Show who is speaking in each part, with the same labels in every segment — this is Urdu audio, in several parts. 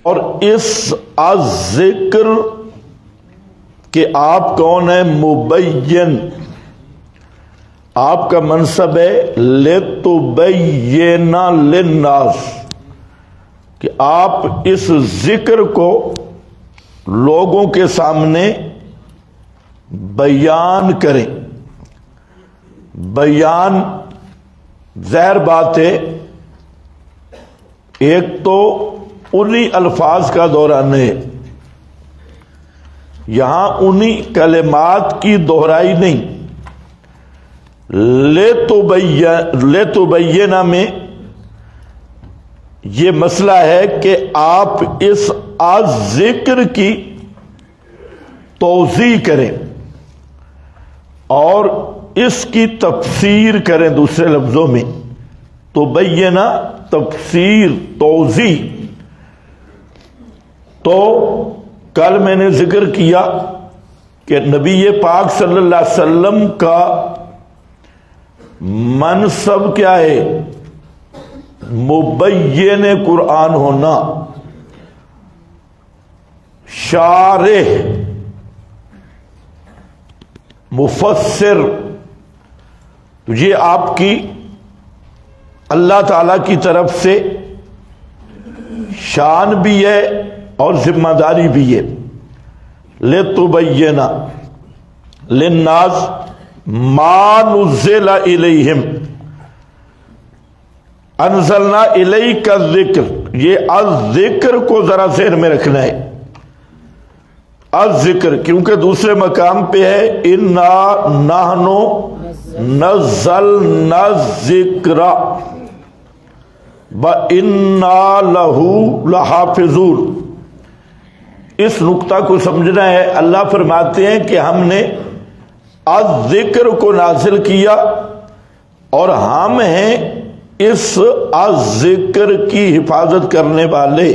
Speaker 1: اور اس ذکر کہ آپ کون ہیں؟ مبین، آپ کا منصب ہے لِتُبَيِّنَ لِلنَّاسِ، کہ آپ اس ذکر کو لوگوں کے سامنے بیان کریں۔ بیان ظاہر بات ہے، ایک تو انہی الفاظ کا دہرانا ہے، یہاں انہی کلمات کی دہرائی نہیں۔ لِتُبَيِّنَ میں یہ مسئلہ ہے کہ آپ اس ذکر کی توضیح کریں اور اس کی تفسیر کریں، دوسرے لفظوں میں تبینہ تفسیر توضیح۔ تو کل میں نے ذکر کیا کہ نبی پاک صلی اللہ علیہ وسلم کا منصب کیا ہے؟ مبین قرآن ہونا، شارح، مفسر۔ تو یہ آپ کی اللہ تعالی کی طرف سے شان بھی ہے اور ذمہ داری بھی ہے۔ لِتُبَيِّنَ لِلنَّاسِ مَا نُزِّلَ إِلَيْهِمْ انزلنا الیک الذکر، یہ الذکر کو ذرا ذہن میں رکھنا ہے۔ الذکر کیونکہ دوسرے مقام پہ ہے انا نحن نزلنا الذکر وَإِنَّا لَهُ لَحَافِظُونَ۔ اس نقطہ کو سمجھنا ہے۔ اللہ فرماتے ہیں کہ ہم نے الذکر کو نازل کیا اور ہم ہیں اس الذکر کی حفاظت کرنے والے۔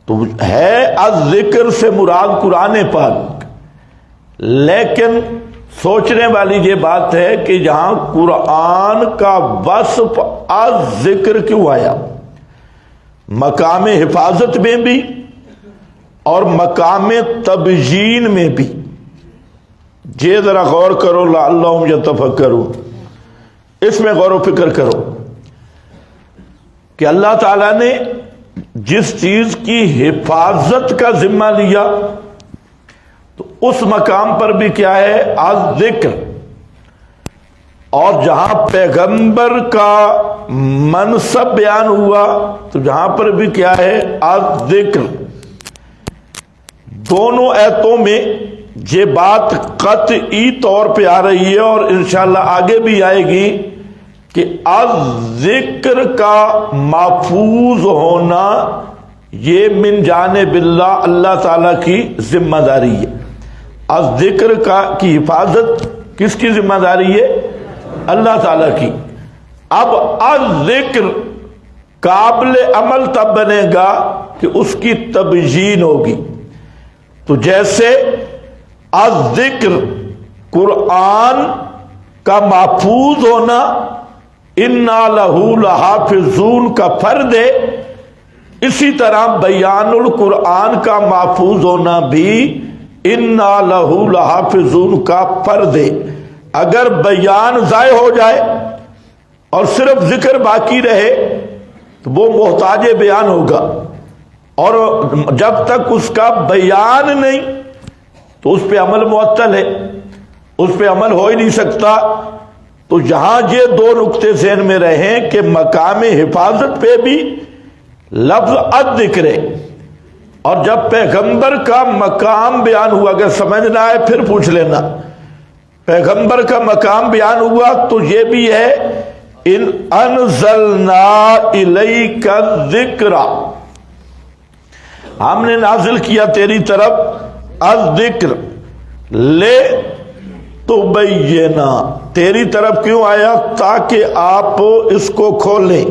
Speaker 1: تو ہے الذکر سے مراد قرآن پاک، لیکن سوچنے والی یہ بات ہے کہ یہاں قرآن کا وصف الذکر کیوں آیا؟ مقام حفاظت میں بھی اور مقام تبیین میں بھی۔ یہ ذرا غور کرو، لعلہم یتفکرون، اس میں غور و فکر کرو کہ اللہ تعالیٰ نے جس چیز کی حفاظت کا ذمہ لیا تو اس مقام پر بھی کیا ہے؟ الذکر۔ اور جہاں پیغمبر کا منصب بیان ہوا تو جہاں پر بھی کیا ہے؟ الذکر۔ دونوں آیتوں میں یہ بات قطعی طور پہ آ رہی ہے اور انشاءاللہ آگے بھی آئے گی کہ الذکر کا محفوظ ہونا یہ من جانب اللہ، اللہ تعالیٰ کی ذمہ داری ہے۔ الذکر کی حفاظت کس کی ذمہ داری ہے؟ اللہ تعالیٰ کی۔ اب الذکر قابل عمل تب بنے گا کہ اس کی تبیین ہوگی۔ تو جیسے الذکر قرآن کا محفوظ ہونا اِنَّا لَهُ لَحَافِظُونَ کا فرض ہے، اسی طرح بیان القرآن کا محفوظ ہونا بھی اِنَّا لَهُ لَحَافِظُونَ کا فرض ہے۔ اگر بیان ضائع ہو جائے اور صرف ذکر باقی رہے تو وہ محتاج بیان ہوگا، اور جب تک اس کا بیان نہیں تو اس پہ عمل معطل ہے، اس پہ عمل ہو ہی نہیں سکتا۔ تو یہاں یہ دو نقطے ذہن میں رہیں کہ مقام حفاظت پہ بھی لفظ الذکر ہے، اور جب پیغمبر کا مقام بیان ہوا، اگر سمجھنا ہے پھر پوچھ لینا، پیغمبر کا مقام بیان ہوا تو یہ بھی ہے ان انزلنا الیک الذکر، ہم نے نازل کیا تیری طرف الذکر لے تبینا، تیری طرف کیوں آیا؟ تاکہ آپ اس کو کھولیں،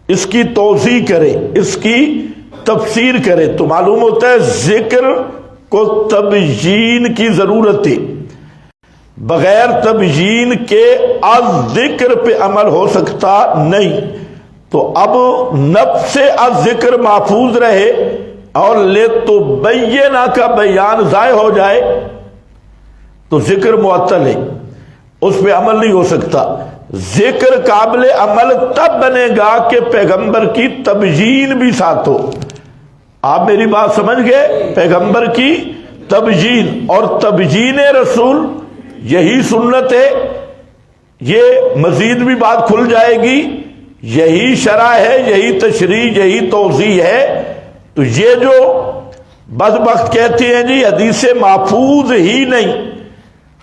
Speaker 1: اس کی توضیح کریں، اس کی تفسیر کریں۔ تو معلوم ہوتا ہے ذکر کو تبیین کی ضرورت ہے، بغیر تبیین کے الذکر پہ عمل ہو سکتا نہیں۔ تو اب نفس الذکر محفوظ رہے اور لتبینہ کا بیان ضائع ہو جائے تو ذکر معطل ہے، اس پہ عمل نہیں ہو سکتا۔ ذکر قابل عمل تب بنے گا کہ پیغمبر کی تبیین بھی ساتھ ہو۔ آپ میری بات سمجھ گئے؟ پیغمبر کی تبیین، اور تبیین رسول یہی سنت ہے، یہ مزید بھی بات کھل جائے گی، یہی شرع ہے، یہی تشریح، یہی توضیح ہے۔ تو یہ جو بدبخت کہتے ہیں جی حدیث محفوظ ہی نہیں،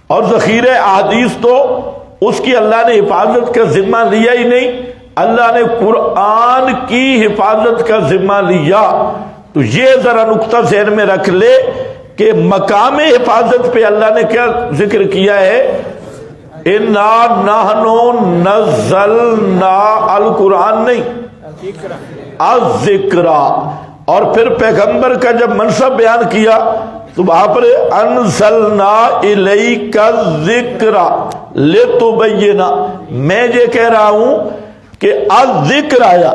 Speaker 1: اور ذخیرہ احادیث تو اس کی اللہ نے حفاظت کا ذمہ لیا ہی نہیں، اللہ نے قرآن کی حفاظت کا ذمہ لیا۔ تو یہ ذرا نقطہ ذہن میں رکھ لے کہ مقام حفاظت پہ اللہ نے کیا ذکر کیا ہے؟ اِنَّا نَحْنُ نَزَّلْنَا القرآن نہیں، الذکر۔ اور پھر پیغمبر کا جب منصب بیان کیا تو وہاں پر انزلنا الیک الذکر لتبین، میں یہ کہہ رہا ہوں کہ الذکر آیا،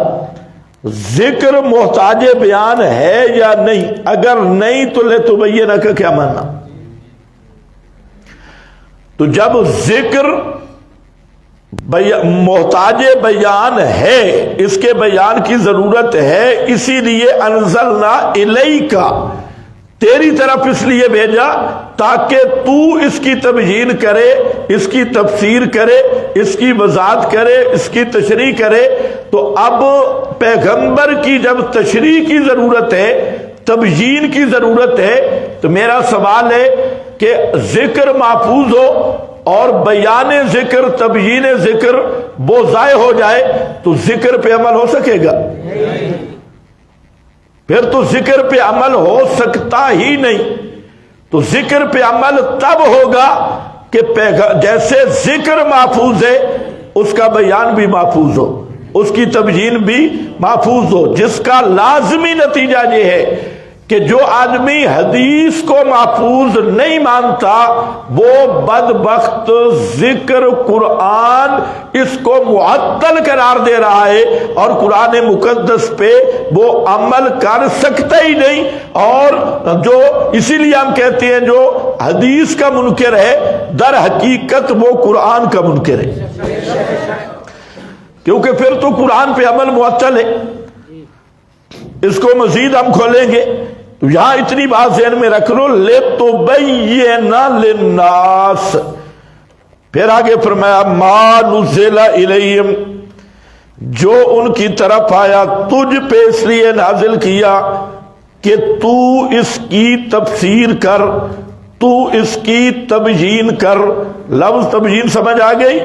Speaker 1: ذکر محتاج بیان ہے یا نہیں؟ اگر نہیں تو لتبین کا کیا ماننا؟ تو جب ذکر محتاج بیان ہے، اس کے بیان کی ضرورت ہے، اسی لیے انزلنا الیک، تیری طرف اس لیے بھیجا تاکہ تو اس کی تبیین کرے، اس کی تفسیر کرے، اس کی وضاحت کرے، اس کی تشریح کرے۔ تو اب پیغمبر کی جب تشریح کی ضرورت ہے، تبیین کی ضرورت ہے، تو میرا سوال ہے کہ ذکر محفوظ ہو اور بیان ذکر، تبیین ذکر وہ ضائع ہو جائے تو ذکر پہ عمل ہو سکے گا؟ پھر تو ذکر پہ عمل ہو سکتا ہی نہیں۔ تو ذکر پہ عمل تب ہوگا کہ جیسے ذکر محفوظ ہے اس کا بیان بھی محفوظ ہو، اس کی تبیین بھی محفوظ ہو، جس کا لازمی نتیجہ یہ ہے کہ جو آدمی حدیث کو محفوظ نہیں مانتا وہ بدبخت ذکر قرآن اس کو معطل قرار دے رہا ہے، اور قرآن مقدس پہ وہ عمل کر سکتا ہی نہیں۔ اور جو اسی لیے ہم کہتے ہیں جو حدیث کا منکر ہے در حقیقت وہ قرآن کا منکر ہے، کیونکہ پھر تو قرآن پہ عمل معطل ہے۔ اس کو مزید ہم کھولیں گے تو یہاں اتنی بات ذہن میں رکھ لو، لِتُبَيِّنَ لِلنَّاسِ۔ پھر آگے فرمایا مَا نُزِّلَ إِلَيْهِمْ، جو ان کی طرف آیا تجھ پہ اس لیے نازل کیا کہ تو اس کی تفسیر کر، تو اس کی تبیین کر۔ لفظ تبیین سمجھ آ گئی؟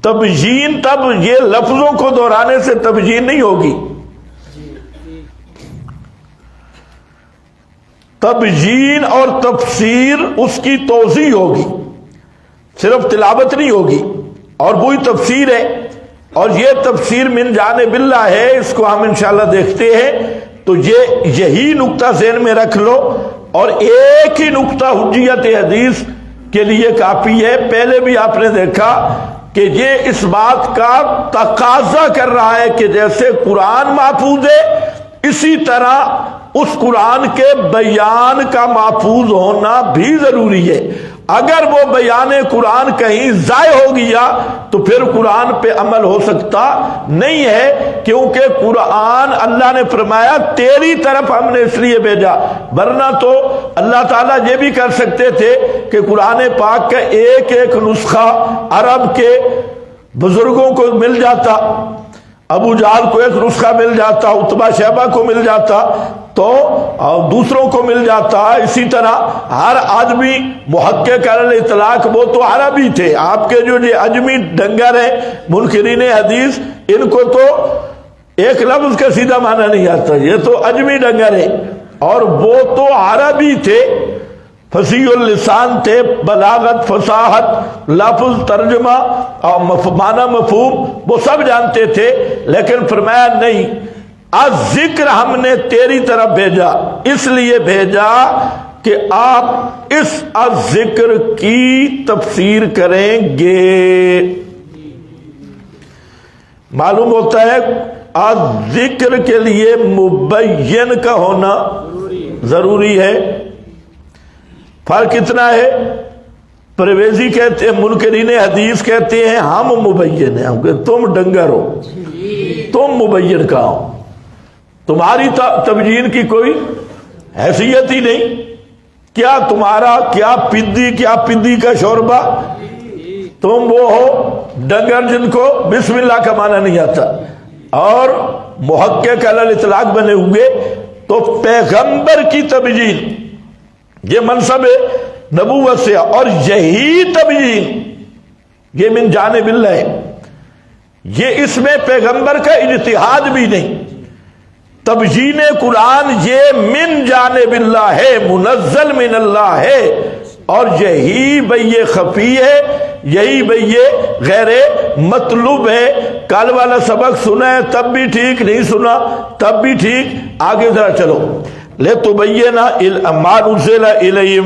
Speaker 1: تبیین تب یہ لفظوں کو دہرانے سے تبیین نہیں ہوگی، تبیین اور تفسیر اس کی توضیح ہوگی، صرف تلاوت نہیں ہوگی، اور وہی تفسیر ہے، اور یہ تفسیر من جانب اللہ ہے، اس کو ہم انشاءاللہ دیکھتے ہیں۔ تو یہی نقطہ ذہن میں رکھ لو، اور ایک ہی نقطہ حجیت حدیث کے لیے کافی ہے۔ پہلے بھی آپ نے دیکھا کہ یہ اس بات کا تقاضا کر رہا ہے کہ جیسے قرآن محفوظ ہے اسی طرح اس قرآن کے بیان کا محفوظ ہونا بھی ضروری ہے۔ اگر وہ بیان قرآن کہیں ضائع ہو گیا تو پھر قرآن پہ عمل ہو سکتا نہیں ہے، کیونکہ قرآن اللہ نے فرمایا تیری طرف ہم نے اس لیے بھیجا، ورنہ تو اللہ تعالیٰ یہ بھی کر سکتے تھے کہ قرآن پاک کا ایک ایک نسخہ عرب کے بزرگوں کو مل جاتا، ابو جہل کو ایک نسخہ مل جاتا، عتبہ شیبہ کو مل جاتا، تو دوسروں کو مل جاتا۔ اسی طرح ہر آدمی محقق علی الاطلاق وہ تو عربی تھے، آپ کے جو اجمی ڈنگر ہیں منکرین حدیث، ان کو تو ایک لفظ کا سیدھا معنی نہیں آتا، یہ تو اجمی ڈنگر ہیں، اور وہ تو عربی تھے، فصیح اللسان تھے، بلاغت، فصاحت، لفظ، ترجمہ اور معنی مفہوم وہ سب جانتے تھے، لیکن فرمایا نہیں، ذکر ہم نے تیری طرف بھیجا، اس لیے بھیجا کہ آپ اس ذکر کی تفسیر کریں گے۔ معلوم ہوتا ہے ذکر کے لیے مبین کا ہونا ضروری ہے۔ فرق اتنا ہے، پرویزی کہتے ہیں، منکرین حدیث کہتے ہیں ہم مبین ہیں، ہم کہتے تم ڈنگر ہو، تم مبین کا ہو، تمہاری تبیین کی کوئی حیثیت ہی نہیں، کیا تمہارا کیا پدی کا شوربہ، تم وہ ہو ڈنگر جن کو بسم اللہ کا معنی نہیں آتا اور محقق علی الاطلاق بنے ہوئے۔ تو پیغمبر کی تبیین یہ منصب نبوت سے، اور یہی تبیین یہ من جانب اللہ ہے، یہ اس میں پیغمبر کا اجتہاد بھی نہیں، تبیین قرآن یہ من جانب اللہ ہے، منزل من اللہ ہے، اور یہی بھئی خفی ہے، یہی بھئی غیر مطلوب ہے۔ کل والا سبق سنا ہے تب بھی ٹھیک، نہیں سنا تب بھی ٹھیک، آگے ذرا چلو۔ لِتُبَيِّنَ مَا نُزِّلَ إِلَيْهِمْ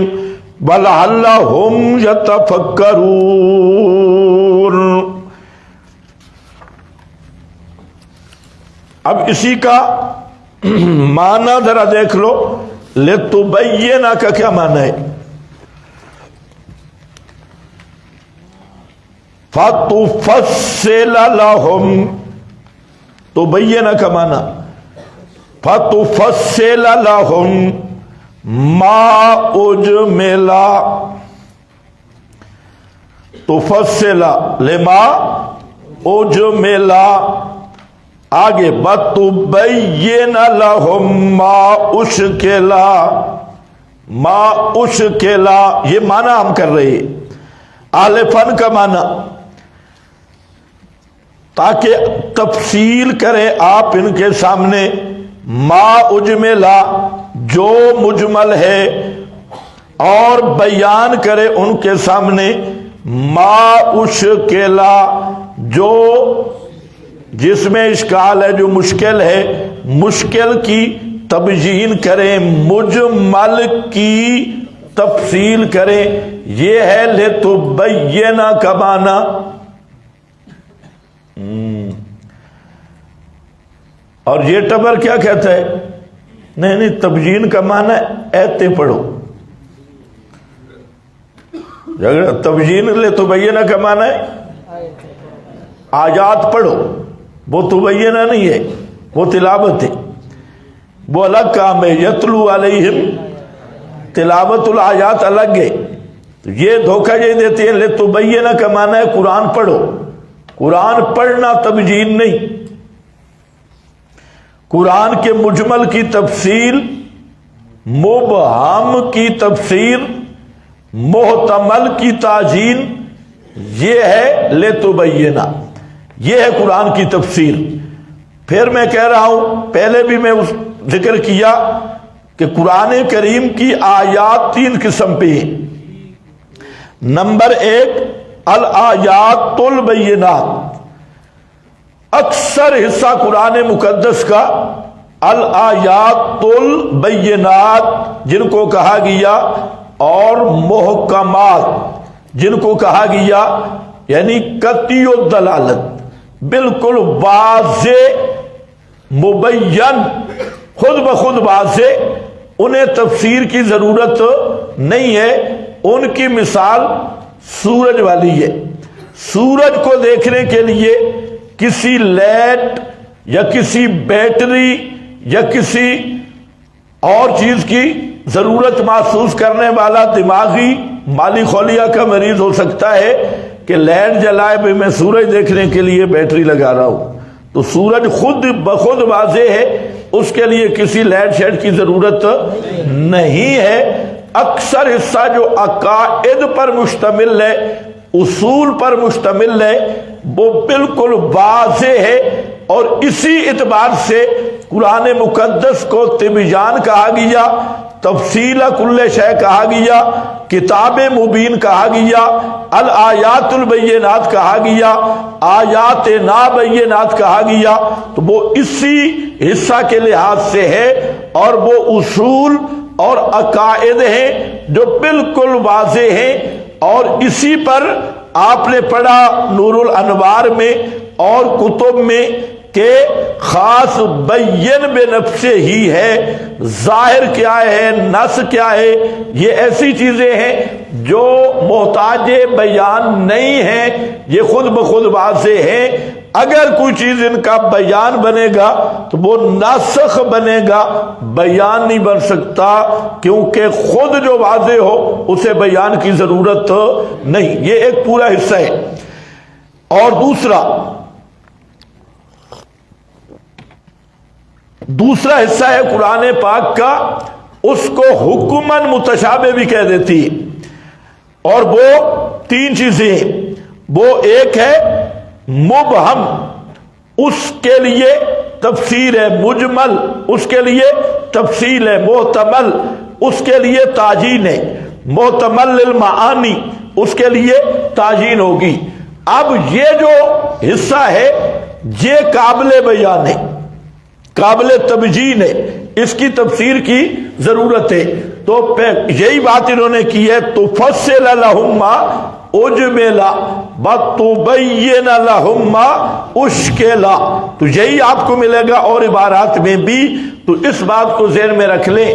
Speaker 1: وَلَعَلَّهُمْ يَتَفَكَّرُونَ۔ اب اسی کا معنی ذرا دیکھ لو، لِتُبَيِّنَ کا کیا معنی ہے؟ فَتُفَصِّلَ لَهُمْ، تُبَيِّنَ کا معنی فَتُفَصِّلَ لَهُمْ مَا أُجْمِلَ، تُفَصِّلَ لِمَا أُجْمِلَ، آگے بَتُبَيِّنَ لَهُمْ مَا أُشْكِلَ، مَا أُشْكِلَ یہ معنی ہم کر رہے ہیں۔ اہل فن کا معنی تاکہ تفصیل کریں آپ ان کے سامنے، ما اجملا جو مجمل ہے، اور بیان کرے ان کے سامنے ما اشکلا جو جس میں اشکال ہے، جو مشکل ہے، مشکل کی تبیین کریں، مجمل کی تفصیل کریں، یہ ہے لِتُبَيِّنَ کا معنی۔ اور یہ ٹبر کیا کہتا ہے؟ نہیں تبیین کا معنی ایتے پڑھو، تبیین لِتُبَيِّنَ کا معنی ہے آیات پڑھو، وہ تبینہ نہیں ہے، وہ تلاوت ہے، وہ الگ کام ہے۔ یتلو علیہم تلاوت الآیات الگ ہے۔ یہ دھوکہ یہ دیتے ہیں لِتُبَيِّنَ کا معنی ہے قرآن پڑھو، قرآن پڑھنا تبیین نہیں، قرآن کے مجمل کی تفصیل، مبہم کی تفسیر، محتمل کی تعجین، یہ ہے لِتُبَيِّنَ، یہ ہے قرآن کی تفسیر۔ پھر میں کہہ رہا ہوں، پہلے بھی میں ذکر کیا کہ قرآن کریم کی آیات 3 قسم پہ ہیں۔ نمبر 1 الآیات البینات، اکثر حصہ قرآن مقدس کا الآیات البینات جن کو کہا گیا، اور محکمات جن کو کہا گیا، یعنی قطعی الدلالت، بالکل واضح مبین، خود بخود واضح، انہیں تفسیر کی ضرورت نہیں ہے۔ ان کی مثال سورج والی ہے۔ سورج کو دیکھنے کے لیے کسی لائٹ یا کسی بیٹری یا کسی اور چیز کی ضرورت محسوس کرنے والا دماغی مالی خلیہ کا مریض ہو سکتا ہے کہ لائٹ جلائے بھی میں سورج دیکھنے کے لیے بیٹری لگا رہا ہوں، تو سورج خود بخود واضح ہے، اس کے لیے کسی لائٹ شیڈ کی ضرورت نہیں ہے۔ اکثر حصہ جو عقائد پر مشتمل ہے، اصول پر مشتمل ہے، وہ بالکل واضح ہے، اور اسی اعتبار سے قرآن مقدس کو تبیان کہا گیا، تفصیل کل شے کہا گیا، کتاب مبین کہا گیا، الآیات البینات کہا گیا، آیات نابینات کہا گیا، تو وہ اسی حصہ کے لحاظ سے ہے، اور وہ اصول اور عقائد ہیں جو بالکل واضح ہیں۔ اور اسی پر آپ نے پڑھا نور الانوار میں اور کتب میں کہ خاص بین بے نفسے ہی ہے، ظاہر کیا ہے، نص کیا ہے، یہ ایسی چیزیں ہیں جو محتاج بیان نہیں ہیں، یہ خود بخود واضح ہیں۔ اگر کوئی چیز ان کا بیان بنے گا تو وہ ناسخ بنے گا، بیان نہیں بن سکتا، کیونکہ خود جو واضح ہو اسے بیان کی ضرورت نہیں۔ یہ ایک پورا حصہ ہے۔ اور دوسرا حصہ ہے قرآن پاک کا، اس کو حکماً متشابہ بھی کہہ دیتی ہے، اور وہ تین چیزیں ہیں۔ وہ ایک ہے مبہم، اس کے لیے تفسیر ہے، مجمل اس کے لیے تفصیل ہے، محتمل اس کے لیے تعجین ہے، محتمل للمعانی اس کے لیے تعجین ہوگی۔ اب یہ جو حصہ ہے یہ قابل بیان ہے، قابل تبجین ہے، اس کی تفسیر کی ضرورت ہے۔ تو یہی بات انہوں نے کی ہے، تفصل لہم ما اجملا وتبین لہم ما اشکلا، تو یہی آپ کو ملے گا اور عبارات میں بھی۔ تو اس بات کو ذہن میں رکھ لیں۔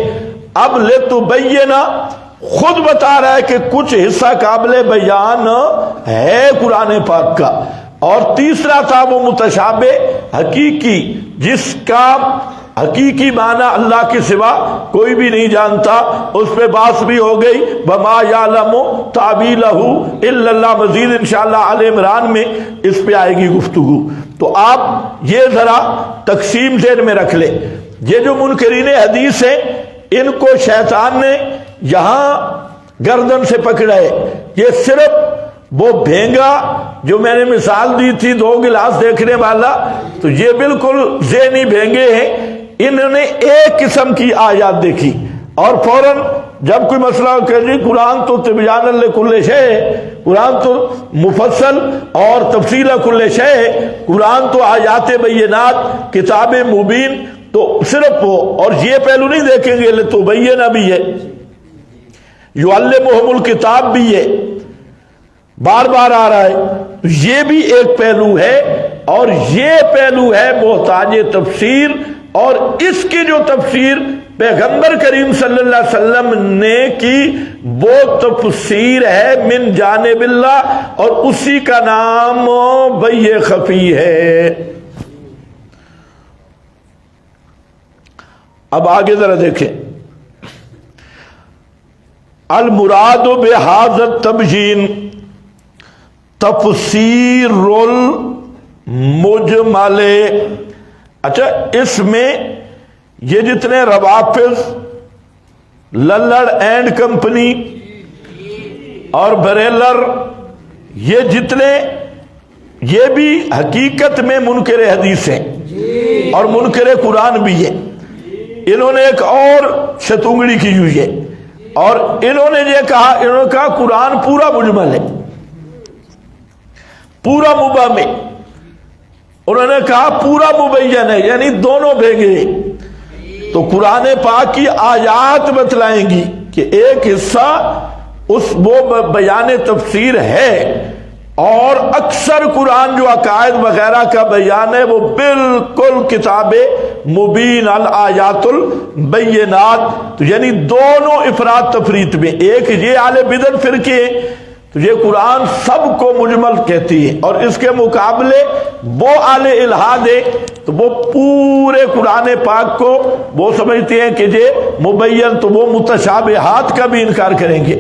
Speaker 1: اب لتبینا خود بتا رہا ہے کہ کچھ حصہ قابل بیان ہے قرآن پاک کا، اور تیسرا تھا وہ متشابہ حقیقی، جس کا حقیقی معنی اللہ کے سوا کوئی بھی نہیں جانتا، اس پہ بحث بھی ہو گئی۔ وما یعلم تاویلہ الا اللہ، مزید انشاءاللہ آل عمران میں اس پہ آئے گی گفتگو۔ تو آپ یہ ذرا تقسیم ذہن میں رکھ لیں۔ یہ جو منکرین حدیث ہیں ان کو شیطان نے یہاں گردن سے پکڑا ہے۔ یہ صرف وہ بھینگا جو میں نے مثال دی تھی 2 گلاس دیکھنے والا، تو یہ بالکل ذہنی بھینگے ہیں۔ انہوں نے ایک قسم کی آیات دیکھی اور فوراً جب کوئی مسئلہ کہ جی قرآن تو تبیان لکل شیء ہے، قرآن تو مفصل اور تفصیل کل شیء ہے، قرآن تو آیات بینات کتاب مبین، تو صرف وہ، اور یہ پہلو نہیں دیکھیں گے لتبین بھی ہے، یعلمہم الکتاب بھی ہے، بار بار آ رہا ہے۔ یہ بھی ایک پہلو ہے، اور یہ پہلو ہے محتاج تفسیر، اور اس کی جو تفسیر پیغمبر کریم صلی اللہ علیہ وسلم نے کی وہ تفسیر ہے من جانب اللہ، اور اسی کا نام وحی خفی ہے۔ اب آگے ذرا دیکھیں، المراد بہذا التبیین تفسیر المجمل۔ اچھا، اس میں یہ جتنے روافظ، للڑ اینڈ کمپنی اور بریلر، یہ جتنے، یہ بھی حقیقت میں منکر حدیث ہیں اور منکر قرآن بھی ہیں۔ انہوں نے ایک اور شتونگڑی کی ہوئی ہے، اور انہوں نے یہ کہا، انہوں نے کہا قرآن پورا مجمل ہے، پورا مبہم ہے۔ انہوں نے کہا پورا مبین ہے، یعنی دونوں بھیگے۔ تو قرآن پاک کی آیات بتلائیں گی کہ ایک حصہ اس وہ بیان تفسیر ہے، اور اکثر قرآن جو عقائد وغیرہ کا بیان ہے وہ بالکل کتاب مبین الآیات البینات، تو یعنی دونوں افراد تفریط میں۔ ایک یہ اہل بدعت فرقے، تو یہ قرآن سب کو مجمل کہتی ہے، اور اس کے مقابلے وہ اہل الحاد ہے تو وہ پورے قرآن پاک کو وہ سمجھتے ہیں کہ یہ مبین، تو وہ متشابہات کا بھی انکار کریں گے۔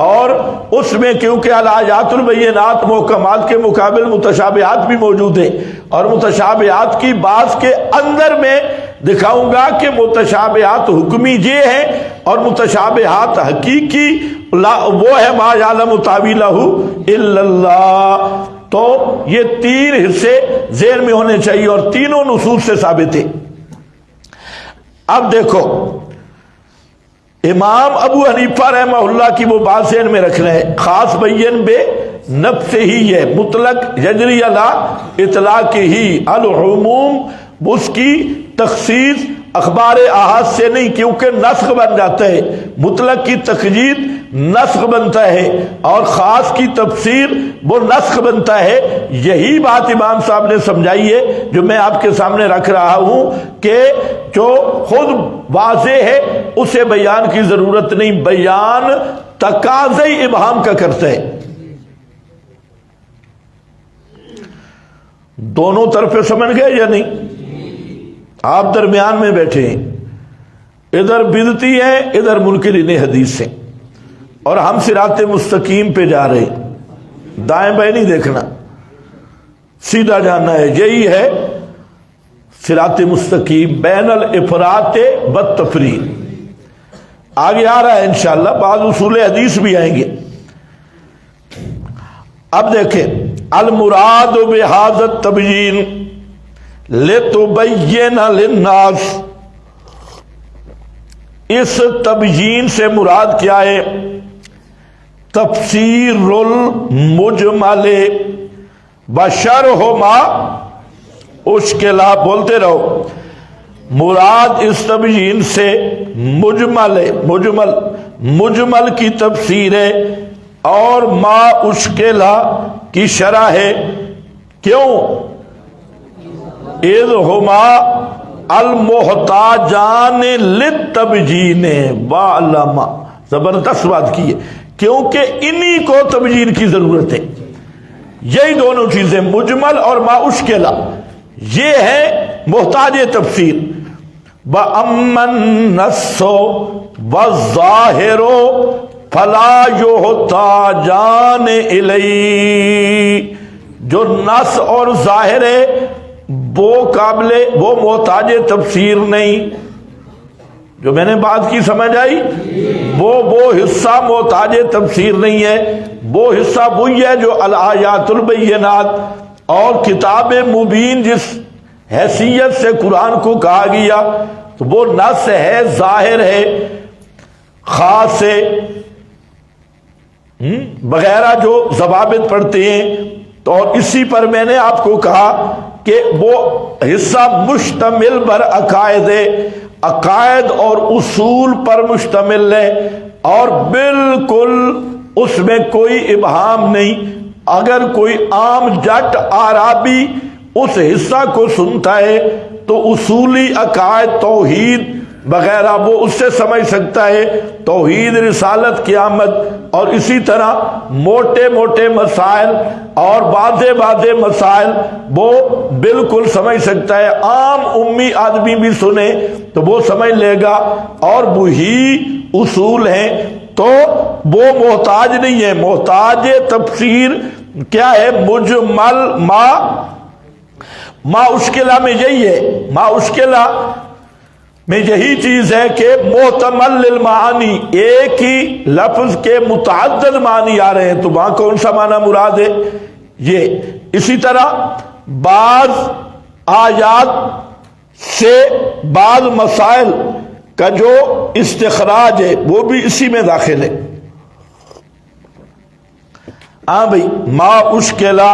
Speaker 1: اور اس میں کیونکہ الآیات البینات محکمات کے مقابل متشابہات بھی موجود ہیں، اور متشابہات کی بعض کے اندر میں دکھاؤں گا کہ متشابہات حکمی یہ ہیں، اور متشابہات حقیقی وہ ہے ما یعلم تاویلہ الا اللہ۔ تو یہ 3 حصے ذہن میں ہونے چاہیے، اور تینوں نصوص سے ثابت ہیں۔ اب دیکھو، امام ابو حنیفہ رحمہ اللہ کی وہ بات ذہن میں رکھ رہے ہیں، خاص بین بے نفس ہی ہے، مطلق یجری علی اطلاق ہی، العموم اس کی تخصیص اخبار احاد سے نہیں، کیونکہ نسخ بن جاتا ہے، مطلق کی تقیید نسخ بنتا ہے اور خاص کی تفسیر وہ نسخ بنتا ہے۔ یہی بات امام صاحب نے سمجھائی ہے جو میں آپ کے سامنے رکھ رہا ہوں کہ جو خود واضح ہے اسے بیان کی ضرورت نہیں، بیان تقاضے ابہام کا کرتا ہے۔ دونوں طرفیں سمجھ گئے یا نہیں؟ آپ درمیان میں بیٹھے ہیں، ادھر بدعتی ہیں ادھر منکرین حدیث ہیں، اور ہم صراط مستقیم پہ جا رہے ہیں، دائیں بائیں نہیں دیکھنا، سیدھا جانا ہے، یہی ہے صراط مستقیم بین الافراط والتفریط۔ آگے آ رہا ہے انشاءاللہ، بعض اصول حدیث بھی آئیں گے۔ اب دیکھیں، المراد بہذا التبیین لتبین للناس، اس تبیین سے مراد کیا ہے؟ تفسیر المجمل بشرح ما اشکل، بولتے رہو، مراد اس تبیین سے مجمل ہے، مجمل کی تفسیر ہے اور ما اشکل کی شرح ہے۔ کیوں؟ اذ ہما المحتاجان للتبیین وعلما، زبردست بات کی ہے، کیونکہ انہی کو تبیین کی ضرورت ہے۔ یہی دونوں چیزیں مجمل اور ما اشکل، یہ ہے محتاج تفسیر۔ وَأَمَّا النَّصُّ وَالظَّاهِرُ فَلَا يُحْتَاجَانِ إِلَيْهِ، جو نص اور ظاہر ہے وہ محتاج تفسیر نہیں۔ جو میں نے بات کی سمجھ آئی؟ وہ حصہ محتاج تفسیر نہیں ہے، وہ حصہ وہی ہے جو الآیات البینات اور کتاب مبین جس حیثیت سے قرآن کو کہا گیا، تو وہ نص ہے، ظاہر ہے، خاص ہے وغیرہ جو ضوابط پڑھتے ہیں۔ تو اور اسی پر میں نے آپ کو کہا کہ وہ حصہ مشتمل بر عقائد ہے، عقائد اور اصول پر مشتمل ہے، اور بالکل اس میں کوئی ابہام نہیں۔ اگر کوئی عام جٹ عربی اس حصہ کو سنتا ہے تو اصولی عقائد، توحید وغیرہ وہ اس سے سمجھ سکتا ہے، توحید، رسالت، قیامت، اور اسی طرح موٹے موٹے مسائل اور واضح مسائل وہ بالکل سمجھ سکتا ہے۔ عام امی آدمی بھی سنے تو وہ سمجھ لے گا، اور وہی اصول ہیں، تو وہ محتاج نہیں ہے۔ محتاج تفسیر کیا ہے؟ مجمل ما اشکلہ میں یہی ہے، ما اشکلہ میں یہی چیز ہے کہ محتمل للمعانی، ایک ہی لفظ کے متعدد معنی آ رہے ہیں، تو وہاں کون سا معنی مراد ہے؟ یہ۔ اسی طرح بعض آیات سے بعض مسائل کا جو استخراج ہے وہ بھی اسی میں داخل ہے۔ ہاں بھائی، ما اشکلہ،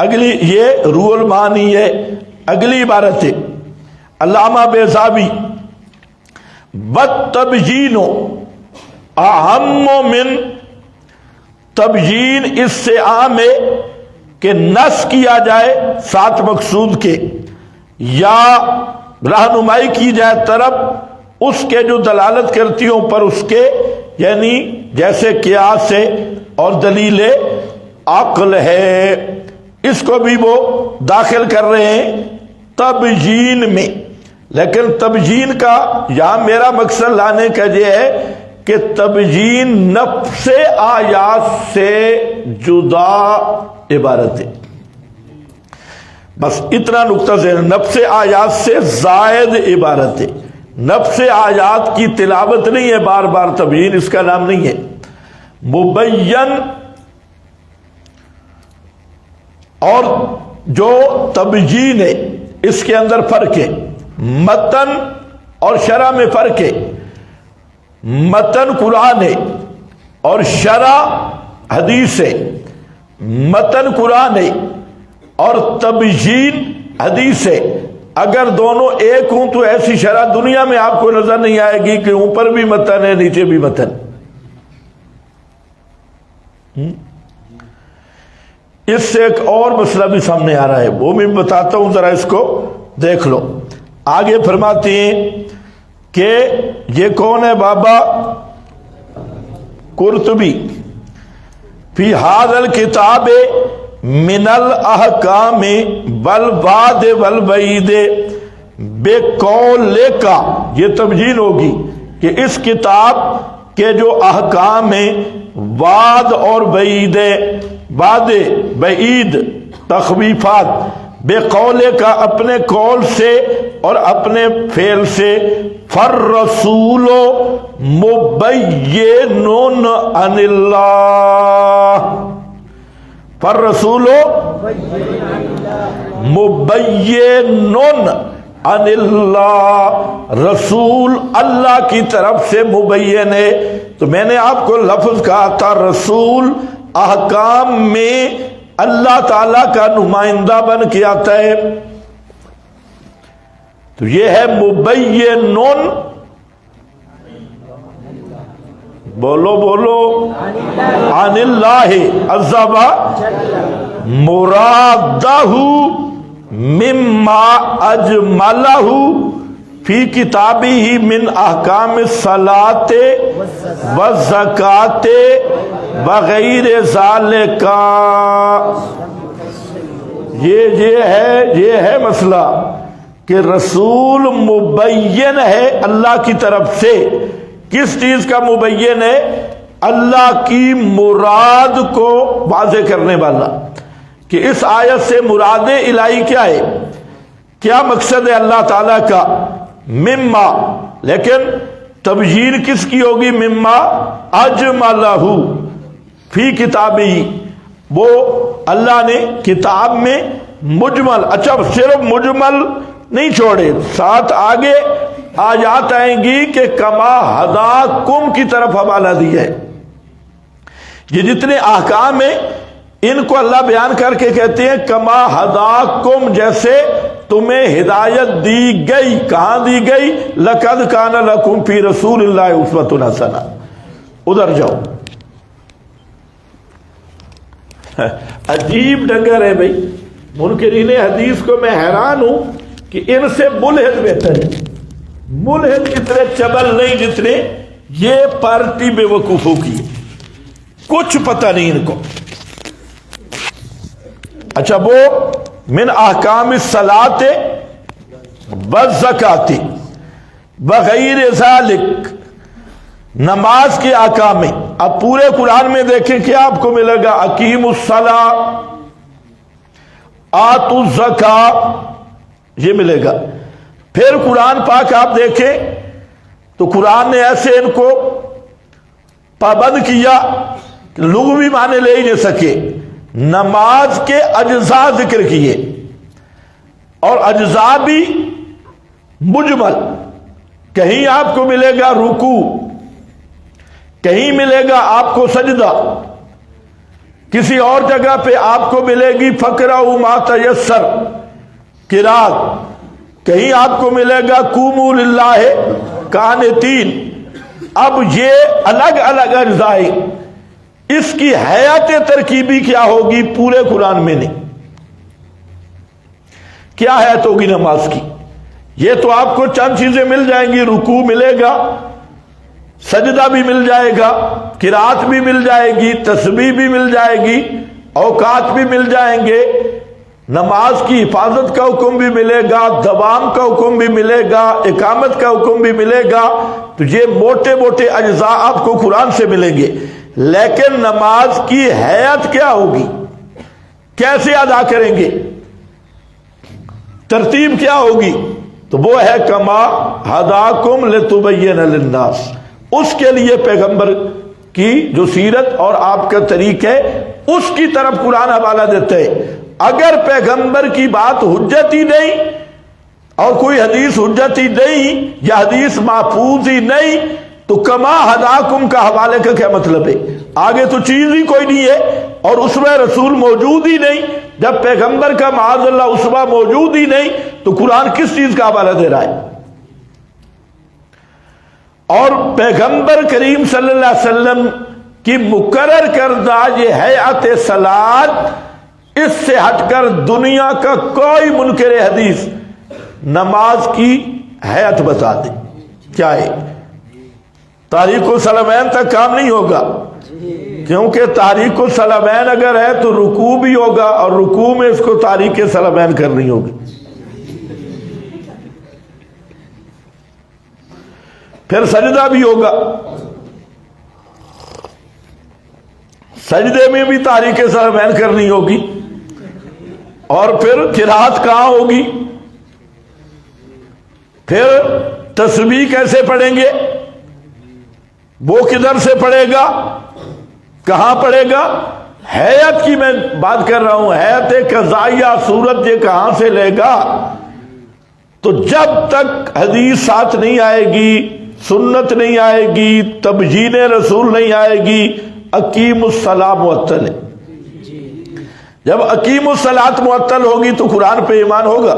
Speaker 1: اگلی یہ روح المعانی ہے۔ اگلی عبارت ہے علامہ بیضاوی، والتبیین اہم من، تبیین اس سے عام ہے کہ نص کیا جائے ساتھ مقصود کے، یا رہنمائی کی جائے طرف اس کے جو دلالت کرتی ہوں پر اس کے، یعنی جیسے قیاس ہے اور دلیل عقل ہے، اس کو بھی وہ داخل کر رہے ہیں تبیین میں۔ لیکن تبیین کا یہاں میرا مقصد لانے کا یہ ہے کہ تبیین نفس آیات سے جدا عبارت ہے، بس اتنا نقطہ ذہن، نفس آیات سے زائد عبارت ہے۔ نفس آیات کی تلاوت نہیں ہے بار بار، تبیین اس کا نام نہیں ہے۔ مبین اور جو تبیین ہے اس کے اندر فرق ہے، متن اور شرح میں فرق ہے۔ متن قرآن ہے اور شرح حدیث ہے، متن قرآن ہے اور تبیین حدیث ہے۔ اگر دونوں ایک ہوں تو ایسی شرح دنیا میں آپ کو نظر نہیں آئے گی کہ اوپر بھی متن ہے نیچے بھی متن. اس سے ایک اور مسئلہ بھی سامنے آ رہا ہے، وہ میں بتاتا ہوں، ذرا اس کو دیکھ لو. آگے فرماتے ہیں کہ یہ کون ہے؟ بابا قرطبی فی ھذا الکتاب من الاحکام والوعد والوعید بقول کا، یہ تبیین ہوگی کہ اس کتاب کے جو احکام ہیں، وعد اور وعید، وعد وعید تخویفات، بقول کا اپنے قول سے اور اپنے فعل سے، فالرسول مبین عن اللہ، فالرسول مبین عن اللہ، رسول اللہ کی طرف سے مبین ہے. تو میں نے آپ کو لفظ کہا تھا رسول احکام میں اللہ تعالی کا نمائندہ بن کے آتا ہے، تو یہ ہے مبین، بولو بولو، عن اللہ عز و مرادہ مما اجملہ فی کتابہ من احکام الصلاۃ والزکاۃ وغیر ذالک. یہ ہے مسئلہ کہ رسول مبین ہے اللہ کی طرف سے. کس چیز کا مبین ہے؟ اللہ کی مراد کو واضح کرنے والا، کہ اس آیت سے مراد الہی کیا ہے، کیا مقصد ہے اللہ تعالیٰ کا. مما، لیکن تبیین کس کی ہوگی؟ مما اجملہ فی کتابہ، وہ اللہ نے کتاب میں مجمل، اچھا صرف مجمل نہیں چھوڑے، ساتھ آگے آیات آئیں گی کہ کما ہداکم کی طرف حوالہ دیا ہے. یہ جتنے احکام ہیں ان کو اللہ بیان کر کے کہتے ہیں کما ہداکم، جیسے تمہیں ہدایت دی گئی. کہاں دی گئی؟ لقد کان لکم فی رسول اللہ اسوۃ حسنہ. ادھر جاؤ. عجیب ڈنگر ہے بھائی، منکرین حدیث کو میں حیران ہوں کہ ان سے ملحد بہتر ہے. ملحد اتنے چبل نہیں جتنے یہ پارٹی بے وقوفوں کی، کچھ پتہ نہیں ان کو. اچھا، وہ من احکام الصلاۃ والزکاۃ وغیر ذالک، نماز کے احکام میں. اب پورے قرآن میں دیکھیں کیا آپ کو ملے گا؟ اقیم الصلاۃ، آتوا الزکاۃ، یہ ملے گا. پھر قرآن پاک آپ دیکھیں تو قرآن نے ایسے ان کو پابند کیا کہ لغوی معنی لے ہی نہیں سکے. نماز کے اجزاء ذکر کیے، اور اجزاء بھی مجمل. کہیں آپ کو ملے گا رکوع، کہیں ملے گا آپ کو سجدہ، کسی اور جگہ پہ آپ کو ملے گی فقرؤ ما تیسر قرات، کہیں آپ کو ملے گا قوموا للہ قانتین. اب یہ الگ الگ اجزاء، اس کی حیات ترکیبی کیا ہوگی؟ پورے قرآن میں نہیں. کیا حیات ہوگی نماز کی؟ یہ تو آپ کو چند چیزیں مل جائیں گی، رکوع ملے گا، سجدہ بھی مل جائے گا، قرات بھی مل جائے گی، تسبیح بھی مل جائے گی، اوقات بھی مل جائیں گے، نماز کی حفاظت کا حکم بھی ملے گا، دوام کا حکم بھی ملے گا، اقامت کا حکم بھی ملے گا. تو یہ موٹے موٹے اجزاء آپ کو قرآن سے ملیں گے. لیکن نماز کی حیات کیا ہوگی؟ کیسے ادا کریں گے؟ ترتیب کیا ہوگی؟ تو وہ ہے کما ہداکم لتبین للناس. اس کے لیے پیغمبر کی جو سیرت اور آپ کا طریق ہے اس کی طرف قرآن حوالہ دیتے ہیں. اگر پیغمبر کی بات حجت ہی نہیں اور کوئی حدیث حجت ہی نہیں یا حدیث محفوظ ہی نہیں تو کما ہداکم کا حوالے کا کیا مطلب ہے؟ آگے تو چیز ہی کوئی نہیں ہے اور اس میں رسول موجود ہی نہیں جب پیغمبر کا معاذ اللہ اسوہ موجود ہی نہیں تو قرآن کس چیز کا حوالہ دے رہا ہے؟ اور پیغمبر کریم صلی اللہ علیہ وسلم کی مقرر کردہ یہ ہیئت صلاۃ، اس سے ہٹ کر دنیا کا کوئی منکر حدیث نماز کی ہیئت بتا دے کیا ہے؟ تحریک السلامین تک کام نہیں ہوگا، کیونکہ تحریک السلامین اگر ہے تو رکوع بھی ہوگا، اور رکوع میں اس کو تحریک السلامین کرنی ہوگی، پھر سجدہ بھی ہوگا، سجدے میں بھی تحریک السلامین کرنی ہوگی، اور پھر قرات کہاں ہوگی، پھر تسبیح کیسے پڑھیں گے، وہ کدھر سے پڑھے گا، کہاں پڑھے گا؟ ہیئت کی میں بات کر رہا ہوں، ہیئت قضائیہ صورت یہ کہاں سے لے گا؟ تو جب تک حدیث ساتھ نہیں آئے گی، سنت نہیں آئے گی، تبیین رسول نہیں آئے گی، اقیم الصلاۃ معطل ہے۔ جب اقیم الصلاۃ معطل ہوگی تو قرآن پہ ایمان ہوگا؟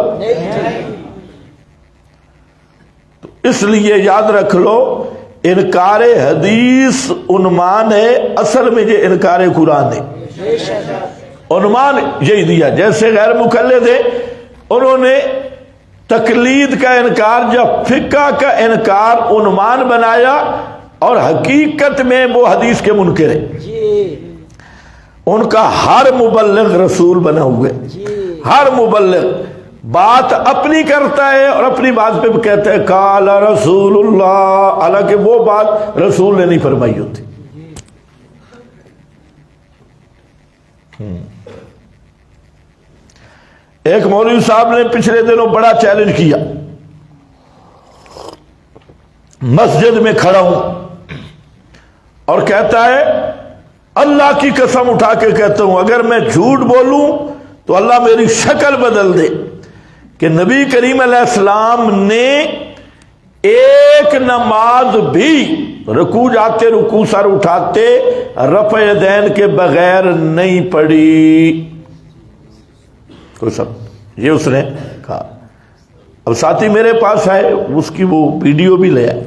Speaker 1: تو اس لیے یاد رکھ لو، انکار حدیث عنوان ہے، اصل میں یہ انکار قرآن ہے۔ عنوان یہی دیا، جیسے غیر مقلد ہے انہوں نے تقلید کا انکار یا فقہ کا انکار عنوان بنایا، اور حقیقت میں وہ حدیث کے منکر ہیں۔ ان کا ہر مبلغ رسول بنا ہوئے، ہر مبلغ بات اپنی کرتا ہے اور اپنی بات پہ بھی کہتا ہے قال رسول اللہ، حالانکہ وہ بات رسول نے نہیں فرمائی ہوتی۔ ایک مولوی صاحب نے پچھلے دنوں بڑا چیلنج کیا، مسجد میں کھڑا ہوں اور کہتا ہے اللہ کی قسم اٹھا کے کہتا ہوں اگر میں جھوٹ بولوں تو اللہ میری شکل بدل دے کہ نبی کریم علیہ السلام نے ایک نماز بھی رکوع جاتے رکوع سر اٹھاتے رفع یدین کے بغیر نہیں پڑھی۔ یہ اس نے کہا۔ اب ساتھی میرے پاس ہے، اس کی وہ ویڈیو بھی لے آئے،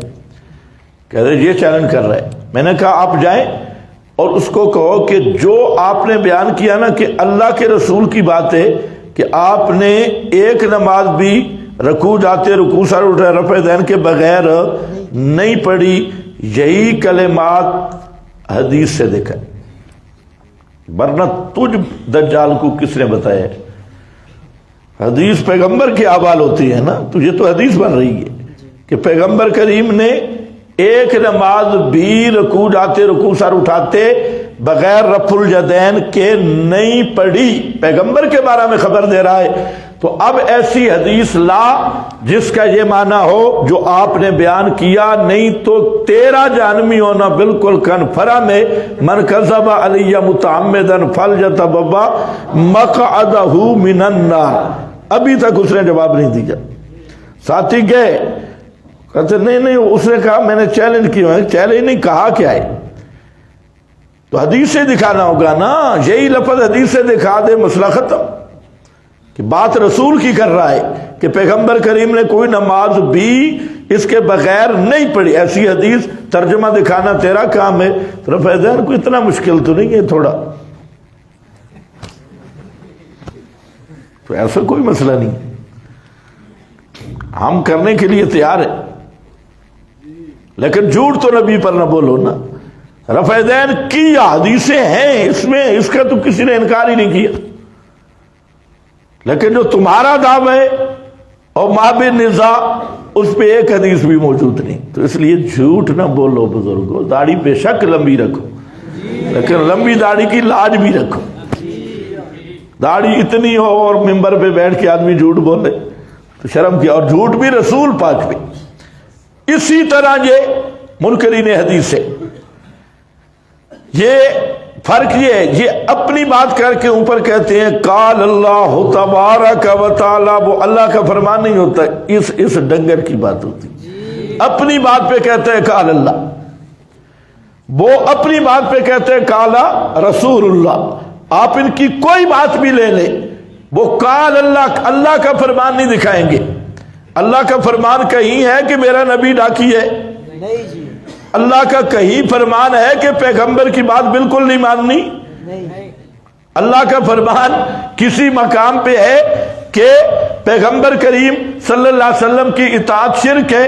Speaker 1: کہہ رہے یہ چیلنج کر رہے۔ میں نے کہا آپ جائیں اور اس کو کہو کہ جو آپ نے بیان کیا نا کہ اللہ کے رسول کی بات ہے کہ آپ نے ایک نماز بھی رکوع جاتے رکوع سر اٹھے رفع یدین کے بغیر نہیں پڑھی، یہی کلمات حدیث سے دیکھا، ورنہ تجھ دجال کو کس نے بتایا؟ حدیث پیغمبر کی احوال ہوتی ہے نا، تو یہ تو حدیث بن رہی ہے کہ پیغمبر کریم نے ایک نماز بھی رکوع جاتے رکوع سر اٹھاتے بغیر رفع الیدین کے نہیں پڑھی، پیغمبر کے بارے میں خبر دے رہا ہے۔ تو اب ایسی حدیث لا جس کا یہ معنی ہو جو آپ نے بیان کیا، نہیں تو تیرا جہنمی ہونا بالکل کنفرم ہے۔ من کذب علی متعمدا فلیتبوأ مقعدہ من النار۔ ابھی تک اس نے جواب نہیں دیا۔ ساتھی گئے، کہتے نہیں اس نے کہا میں نے چیلنج کیا ہے۔ چیلنج نہیں، کہا کیا ہے؟ تو حدیث سے دکھانا ہوگا نا، یہی لفظ حدیث سے دکھا دے، مسئلہ ختم۔ کہ بات رسول کی کر رہا ہے کہ پیغمبر کریم نے کوئی نماز بھی اس کے بغیر نہیں پڑھی، ایسی حدیث ترجمہ دکھانا تیرا کام ہے۔ رفع یدین کو اتنا مشکل تو نہیں ہے تھوڑا، تو ایسا کوئی مسئلہ نہیں، ہم کرنے کے لیے تیار ہیں، لیکن جھوٹ تو نبی پر نہ بولو نا۔ رفع یدین کی حدیثیں ہیں، اس میں اس کا تو کسی نے انکار ہی نہیں کیا، لیکن جو تمہارا دعویٰ ہے اور مابع نزاع اس پہ ایک حدیث بھی موجود نہیں۔ تو اس لیے جھوٹ نہ بولو بزرگو، داڑھی بے شک لمبی رکھو، لیکن لمبی داڑھی کی لاج بھی رکھو۔ داڑھی اتنی ہو اور ممبر پہ بیٹھ کے آدمی جھوٹ بولے تو شرم کیا، اور جھوٹ بھی رسول پاک پہ۔ اسی طرح یہ منکرین حدیث ہے، یہ فرق یہ ہے، یہ اپنی بات کر کے اوپر کہتے ہیں قال اللہ تبارک و تعالی، وہ اللہ کا فرمان نہیں ہوتا، اس ڈنگر کی بات ہوتی۔ اپنی بات پہ کہتے ہیں قال اللہ، وہ اپنی بات پہ کہتے ہیں قال رسول اللہ۔ آپ ان کی کوئی بات بھی لے لیں، وہ قال اللہ کا فرمان نہیں دکھائیں گے۔ اللہ کا فرمان کہیں ہے کہ میرا نبی ڈاکی ہے؟
Speaker 2: نہیں جی،
Speaker 1: اللہ کا کہیں فرمان ہے کہ پیغمبر کی بات بالکل نہیں ماننی؟
Speaker 2: نہیں،
Speaker 1: اللہ کا فرمان کسی مقام پہ ہے کہ پیغمبر کریم صلی اللہ علیہ وسلم کی اطاعت شرک ہے؟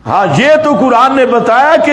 Speaker 1: ہاں، یہ تو قرآن نے بتایا کہ